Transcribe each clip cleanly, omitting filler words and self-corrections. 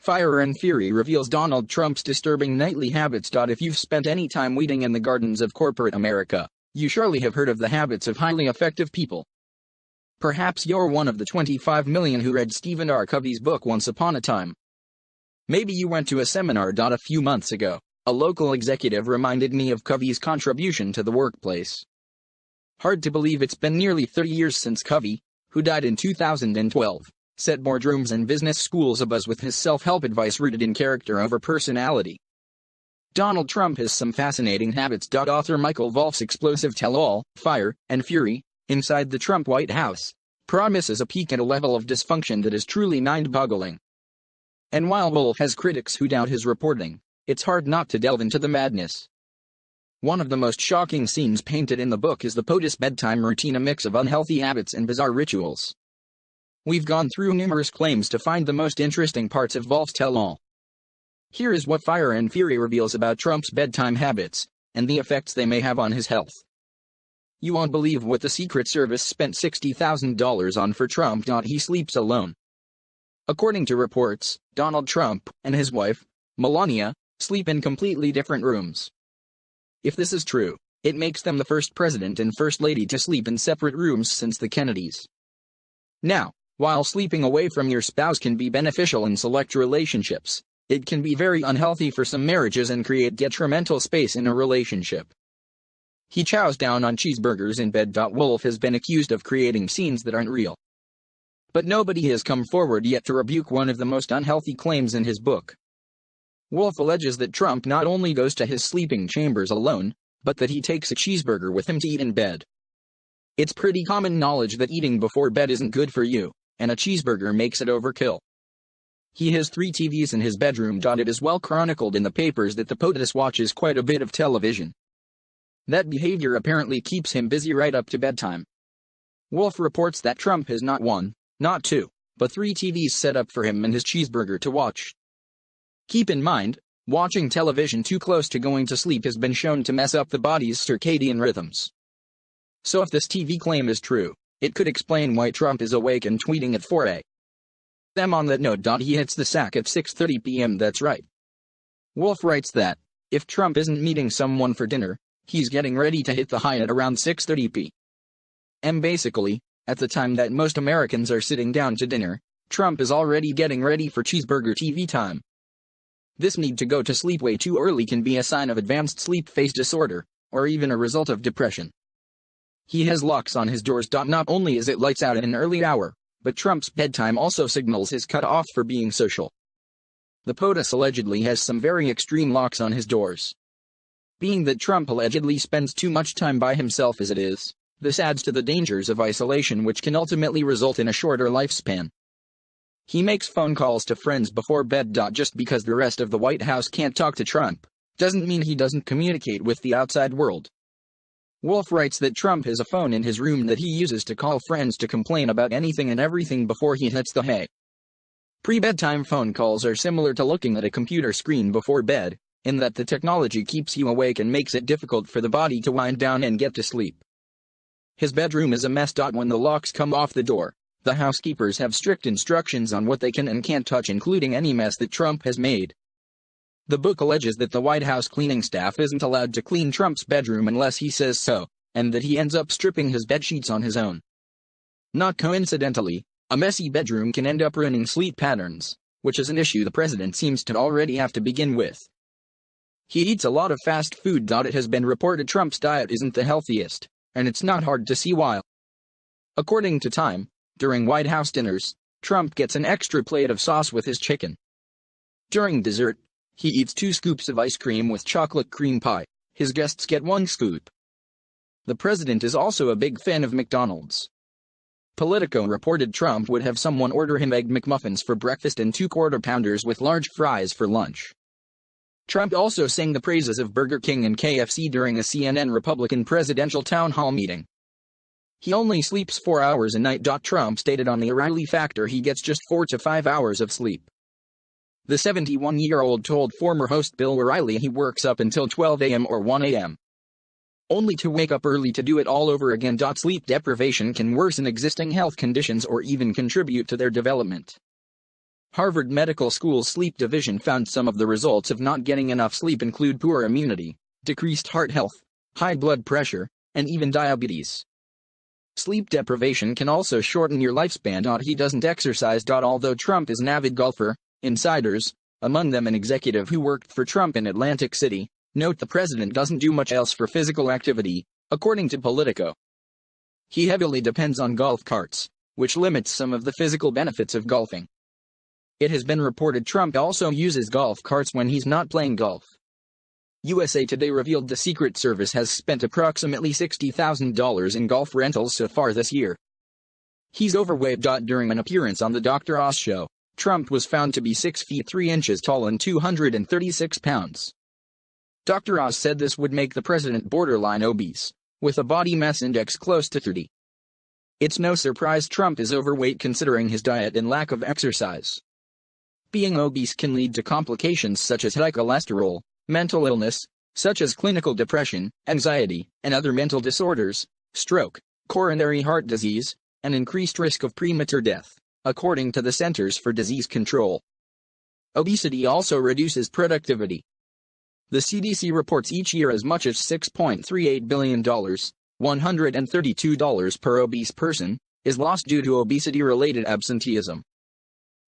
Fire and Fury reveals Donald Trump's disturbing nightly habits. If you've spent any time weeding in the gardens of corporate America, you surely have heard of the habits of highly effective people. Perhaps you're one of the 25 million who read Stephen R. Covey's book Once Upon a Time. Maybe you went to a seminar. A few months ago, a local executive reminded me of Covey's contribution to the workplace. Hard to believe it's been nearly 30 years since Covey, who died in 2012, set boardrooms and business schools abuzz with his self-help advice rooted in character over personality. Donald Trump has some fascinating habits. Author Michael Wolff's explosive tell-all, Fire and Fury, Inside the Trump White House, promises a peek at a level of dysfunction that is truly mind-boggling. And while Wolff has critics who doubt his reporting, it's hard not to delve into the madness. One of the most shocking scenes painted in the book is the POTUS bedtime routine, a mix of unhealthy habits and bizarre rituals. We've gone through numerous claims to find the most interesting parts of Wolff's tell-all. Here is what Fire and Fury reveals about Trump's bedtime habits, and the effects they may have on his health. You won't believe what the Secret Service spent $60,000 on for Trump. He sleeps alone. According to reports, Donald Trump and his wife, Melania, sleep in completely different rooms. If this is true, it makes them the first president and first lady to sleep in separate rooms since the Kennedys. Now, while sleeping away from your spouse can be beneficial in select relationships, it can be very unhealthy for some marriages and create detrimental space in a relationship. He chows down on cheeseburgers in bed. Wolff has been accused of creating scenes that aren't real. But nobody has come forward yet to rebuke one of the most unhealthy claims in his book. Wolff alleges that Trump not only goes to his sleeping chambers alone, but that he takes a cheeseburger with him to eat in bed. It's pretty common knowledge that eating before bed isn't good for you, and a cheeseburger makes it overkill. He has 3 TVs in his bedroom. It is well chronicled in the papers that the POTUS watches quite a bit of television. That behavior apparently keeps him busy right up to bedtime. Wolff reports that Trump has not 1, not 2, but 3 TVs set up for him and his cheeseburger to watch. Keep in mind, watching television too close to going to sleep has been shown to mess up the body's circadian rhythms. So if this TV claim is true, it could explain why Trump is awake and tweeting at 4 a.m. On that note, he hits the sack at 6:30 p.m. That's right. Wolff writes that, if Trump isn't meeting someone for dinner, he's getting ready to hit the high at around 6:30 p.m. Basically, at the time that most Americans are sitting down to dinner, Trump is already getting ready for cheeseburger TV time. This need to go to sleep way too early can be a sign of advanced sleep phase disorder, or even a result of depression. He has locks on his doors. Not only is it lights out at an early hour, but Trump's bedtime also signals his cut-off for being social. The POTUS allegedly has some very extreme locks on his doors. Being that Trump allegedly spends too much time by himself as it is, this adds to the dangers of isolation, which can ultimately result in a shorter lifespan. He makes phone calls to friends before bed. Just because the rest of the White House can't talk to Trump, doesn't mean he doesn't communicate with the outside world. Wolff writes that Trump has a phone in his room that he uses to call friends to complain about anything and everything before he hits the hay. Pre-bedtime phone calls are similar to looking at a computer screen before bed, in that the technology keeps you awake and makes it difficult for the body to wind down and get to sleep. His bedroom is a mess. When the locks come off the door, the housekeepers have strict instructions on what they can and can't touch, including any mess that Trump has made. The book alleges that the White House cleaning staff isn't allowed to clean Trump's bedroom unless he says so, and that he ends up stripping his bedsheets on his own. Not coincidentally, a messy bedroom can end up ruining sleep patterns, which is an issue the president seems to already have to begin with. He eats a lot of fast food. It has been reported Trump's diet isn't the healthiest, and it's not hard to see why. According to Time, during White House dinners, Trump gets an extra plate of sauce with his chicken. During dessert, he eats 2 scoops of ice cream with chocolate cream pie. His guests get 1 scoop. The president is also a big fan of McDonald's. Politico reported Trump would have someone order him Egg McMuffins for breakfast and 2 quarter-pounders with large fries for lunch. Trump also sang the praises of Burger King and KFC during a CNN Republican presidential town hall meeting. He only sleeps 4 hours a night. Trump stated on the O'Reilly Factor he gets just 4 to 5 hours of sleep. The 71-year-old told former host Bill O'Reilly he works up until 12 a.m. or 1 a.m. only to wake up early to do it all over again. Sleep deprivation can worsen existing health conditions or even contribute to their development. Harvard Medical School's sleep division found some of the results of not getting enough sleep include poor immunity, decreased heart health, high blood pressure, and even diabetes. Sleep deprivation can also shorten your lifespan. He doesn't exercise. Although Trump is an avid golfer, insiders, among them an executive who worked for Trump in Atlantic City, note the president doesn't do much else for physical activity, according to Politico. He heavily depends on golf carts, which limits some of the physical benefits of golfing. It has been reported Trump also uses golf carts when he's not playing golf. USA Today revealed the Secret Service has spent approximately $60,000 in golf rentals so far this year. He's overweight. During an appearance on the Dr. Oz show, Trump was found to be 6 feet 3 inches tall and 236 pounds. Dr. Oz said this would make the president borderline obese, with a body mass index close to 30. It's no surprise Trump is overweight considering his diet and lack of exercise. Being obese can lead to complications such as high cholesterol, mental illness, such as clinical depression, anxiety, and other mental disorders, stroke, coronary heart disease, and increased risk of premature death, according to the Centers for Disease Control. Obesity also reduces productivity. The CDC reports each year as much as $6.38 billion, $132 per obese person, is lost due to obesity-related absenteeism.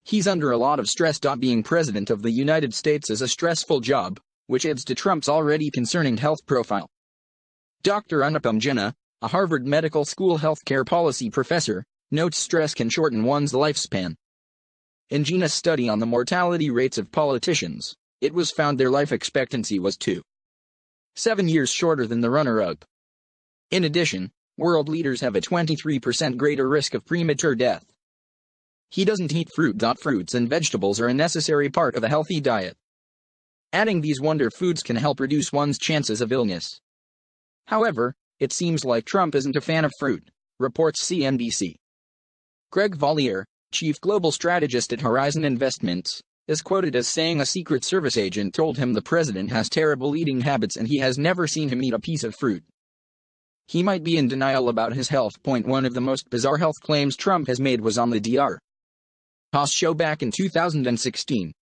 He's under a lot of stress. Being president of the United States is a stressful job, which adds to Trump's already concerning health profile. Dr. Anupam Jena, a Harvard Medical School healthcare policy professor, notes stress can shorten one's lifespan. In Jena's study on the mortality rates of politicians, it was found their life expectancy was 2.7 years shorter than the runner-up. In addition, world leaders have a 23% greater risk of premature death. He doesn't eat fruit. Fruits and vegetables are a necessary part of a healthy diet. Adding these wonder foods can help reduce one's chances of illness. However, it seems like Trump isn't a fan of fruit, reports CNBC. Greg Valliere, chief global strategist at Horizon Investments, is quoted as saying a Secret Service agent told him the president has terrible eating habits and he has never seen him eat a piece of fruit. He might be in denial about his health. One of the most bizarre health claims Trump has made was on the Dr. Oz show back in 2016.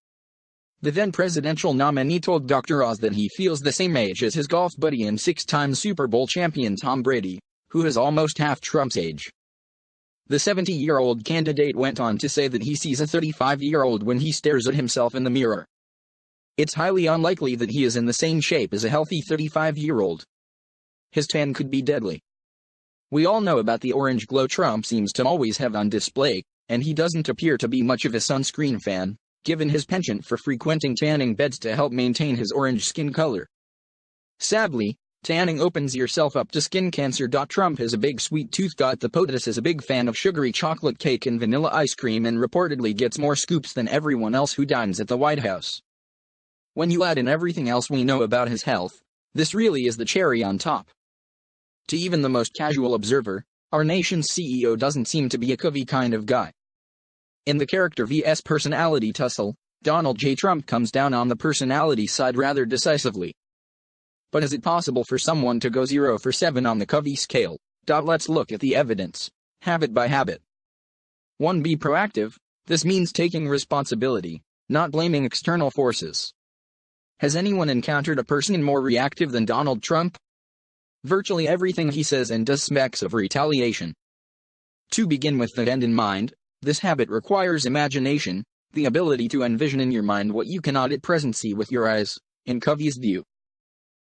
The then presidential nominee told Dr. Oz that he feels the same age as his golf buddy and 6-time Super Bowl champion Tom Brady, who is almost half Trump's age. The 70-year-old candidate went on to say that he sees a 35-year-old when he stares at himself in the mirror. It's highly unlikely that he is in the same shape as a healthy 35-year-old. His tan could be deadly. We all know about the orange glow Trump seems to always have on display, and he doesn't appear to be much of a sunscreen fan, given his penchant for frequenting tanning beds to help maintain his orange skin color. Sadly, tanning opens yourself up to skin cancer. Trump has a big sweet tooth. The POTUS is a big fan of sugary chocolate cake and vanilla ice cream and reportedly gets more scoops than everyone else who dines at the White House. When you add in everything else we know about his health, this really is the cherry on top. To even the most casual observer, our nation's CEO doesn't seem to be a covey kind of guy. In the character vs. personality tussle, Donald J. Trump comes down on the personality side rather decisively. But is it possible for someone to go 0 for 7 on the covey scale? Let's look at the evidence, habit by habit. 1. Be proactive. This means taking responsibility, not blaming external forces. Has anyone encountered a person more reactive than Donald Trump? Virtually everything he says and does smacks of retaliation. 2. Begin with the end in mind. This habit requires imagination, the ability to envision in your mind what you cannot at present see with your eyes, in Covey's view.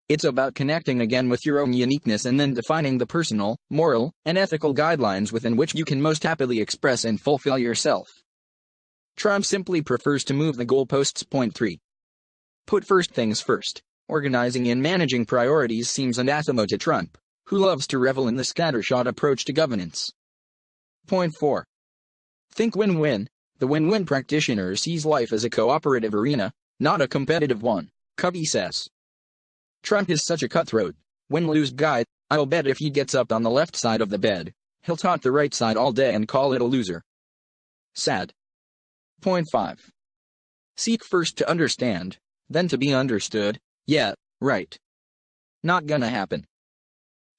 It's about connecting again with your own uniqueness and then defining the personal, moral, and ethical guidelines within which you can most happily express and fulfill yourself. Trump simply prefers to move the goalposts. 3. Put first things first. Organizing and managing priorities seems anathema to Trump, who loves to revel in the scattershot approach to governance. 4. Think win-win. The win-win practitioner sees life as a cooperative arena, not a competitive one, Covey says. Trump is such a cutthroat, win-lose guy. I'll bet if he gets up on the left side of the bed, he'll taunt the right side all day and call it a loser. Sad. 5. Seek first to understand, then to be understood. Yeah, right. Not gonna happen.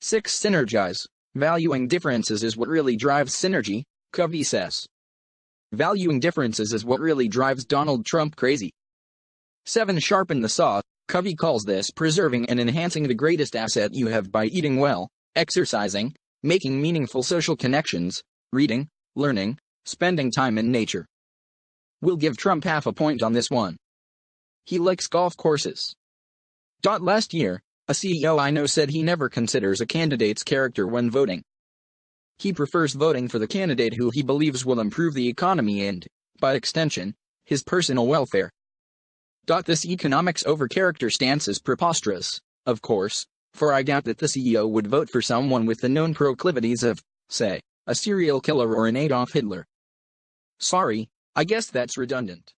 6. Synergize. Valuing differences is what really drives synergy, Covey says. Valuing differences is what really drives Donald Trump crazy. 7. Sharpen the saw. Covey calls this preserving and enhancing the greatest asset you have by eating well, exercising, making meaningful social connections, reading, learning, spending time in nature. We'll give Trump half a point on this one. He likes golf courses. Last year, a CEO I know said he never considers a candidate's character when voting. He prefers voting for the candidate who he believes will improve the economy and, by extension, his personal welfare. This economics over character stance is preposterous, of course, for I doubt that the CEO would vote for someone with the known proclivities of, say, a serial killer or an Adolf Hitler. Sorry, I guess that's redundant.